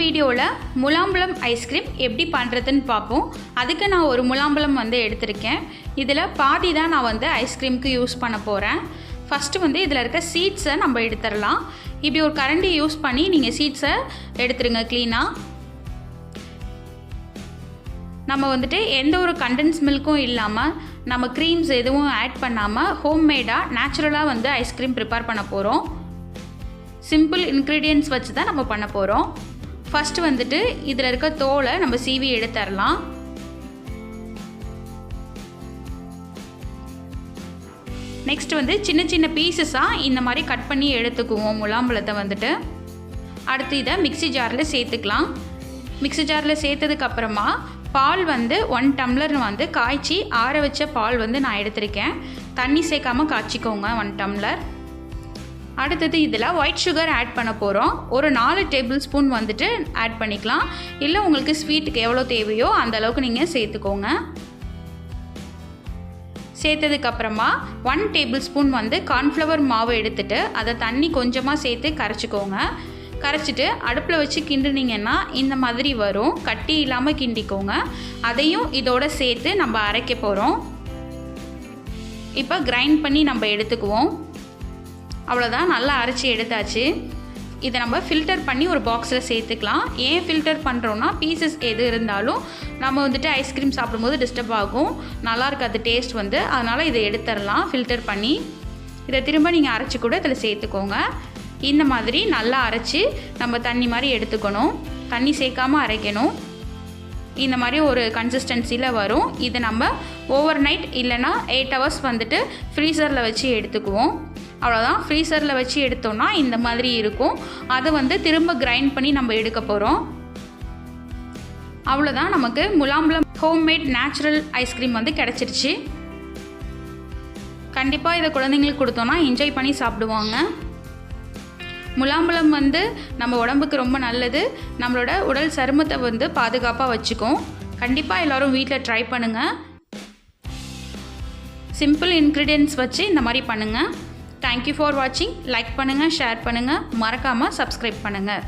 வீடியோவில் முலாம்பழம் ஐஸ்கிரீம் எப்படி பண்ணுறதுன்னு பார்ப்போம். அதுக்கு நான் ஒரு முலாம்பழம் எடுத்திருக்கேன். இதில் பாதி தான் நான் ஐஸ்கிரீமுக்கு யூஸ் பண்ண போகிறேன். ஃபஸ்ட்டு இதில் இருக்க சீட்ஸை நம்ம எடுத்துடலாம். இப்படி ஒரு கரண்டி யூஸ் பண்ணி நீங்கள் சீட்ஸை எடுத்துருங்க க்ளீனாக. நம்ம எந்த ஒரு கண்டென்ஸ் மில்க்கும் இல்லாமல் நம்ம க்ரீம்ஸ் எதுவும் ஆட் பண்ணாமல் ஹோம்மேடாக நேச்சுரலாக ஐஸ்கிரீம் ப்ரிப்பேர் பண்ண போகிறோம். சிம்பிள் இன்க்ரீடியன்ட்ஸ் வச்சு தான் நம்ம பண்ண போகிறோம். ஃபஸ்ட்டு இதில் இருக்க தோலை நம்ம சீவி எடுத்துடலாம். நெக்ஸ்ட் சின்ன சின்ன பீசஸாக இந்த மாதிரி கட் பண்ணி எடுத்துக்குவோம் முலாம்பழத்தை. அடுத்து இதை மிக்ஸி ஜாரில் சேர்த்துக்கலாம். மிக்ஸி ஜாரில் சேர்த்ததுக்கப்புறமா பால் 1 டம்ளர் காய்ச்சி ஆற வச்ச பால் நான் எடுத்திருக்கேன். தண்ணி சேர்க்காமல் காய்ச்சிக்கோங்க 1 டம்ளர். அடுத்தது இதில் ஒயிட் சுகர் ஆட் பண்ண போகிறோம். ஒரு 4 டேபிள் ஸ்பூன் ஆட் பண்ணிக்கலாம். இல்லை உங்களுக்கு ஸ்வீட்டுக்கு எவ்வளோ தேவையோ அந்த அளவுக்கு நீங்கள் சேர்த்துக்கோங்க. சேர்த்ததுக்கப்புறமா 1 டேபிள் ஸ்பூன் கார்ன்ஃப்ளவர் மாவு எடுத்துகிட்டு அதை தண்ணி கொஞ்சமாக சேர்த்து கரைச்சிக்கோங்க. கரைச்சிட்டு அடுப்பில் வச்சு கிண்டுனீங்கன்னா இந்த மாதிரி வரும். கட்டி இல்லாமல் கிண்டிக்கோங்க. அதையும் இதோட சேர்த்து நம்ம அரைக்க போகிறோம். இப்போ கிரைண்ட் பண்ணி நம்ம எடுத்துக்குவோம். அவ்வளோதான், நல்லா அரைச்சி எடுத்தாச்சு. இதை நம்ம ஃபில்டர் பண்ணி ஒரு பாக்ஸில் சேர்த்துக்கலாம். ஏன் ஃபில்டர் பண்ணுறோன்னா பீசஸ் எது இருந்தாலும் நம்ம ஐஸ்கிரீம் சாப்பிடும்போது டிஸ்டர்ப் ஆகும், நல்லா இருக்காது டேஸ்ட் அதனால் இதை எடுத்துடலாம் ஃபில்டர் பண்ணி. இதை திரும்ப நீங்கள் அரைச்சி கூட இதில் சேர்த்துக்கோங்க. இந்த மாதிரி நல்லா அரைச்சி நம்ம தண்ணி மாதிரி எடுத்துக்கணும். தண்ணி சேர்க்காமல் அரைக்கணும். இந்த மாதிரி ஒரு கன்சிஸ்டன்சியில் வரும். இதை நம்ம ஓவர் நைட் இல்லைனா 8 ஹவர்ஸ் ஃப்ரீசரில் வச்சு எடுத்துக்குவோம். அவ்வளோதான், ஃப்ரீசரில் வச்சு எடுத்தோன்னா இந்த மாதிரி இருக்கும். அதை திரும்ப கிரைண்ட் பண்ணி நம்ம எடுக்க போகிறோம். அவ்வளோதான், நமக்கு முலாம்பழம் ஹோம்மேட் நேச்சுரல் ஐஸ்கிரீம் கிடச்சிருச்சு. கண்டிப்பாக இதை குழந்தைங்களுக்கு கொடுத்தோன்னா என்ஜாய் பண்ணி சாப்பிடுவாங்க. முலாம்பழம் நம்ம உடம்புக்கு ரொம்ப நல்லது. நம்மளோட உடல் சருமத்தை பாதுகாப்பாக வச்சுக்கும். கண்டிப்பாக எல்லோரும் வீட்டில் ட்ரை பண்ணுங்கள். சிம்பிள் இன்க்ரீடியன்ட்ஸ் வச்சு இந்த மாதிரி பண்ணுங்கள். தேங்க்யூ ஃபார் வாட்சிங். லைக் பண்ணுங்கள், ஷேர் பண்ணுங்கள், மறக்காமல் சப்ஸ்கிரைப் பண்ணுங்கள்.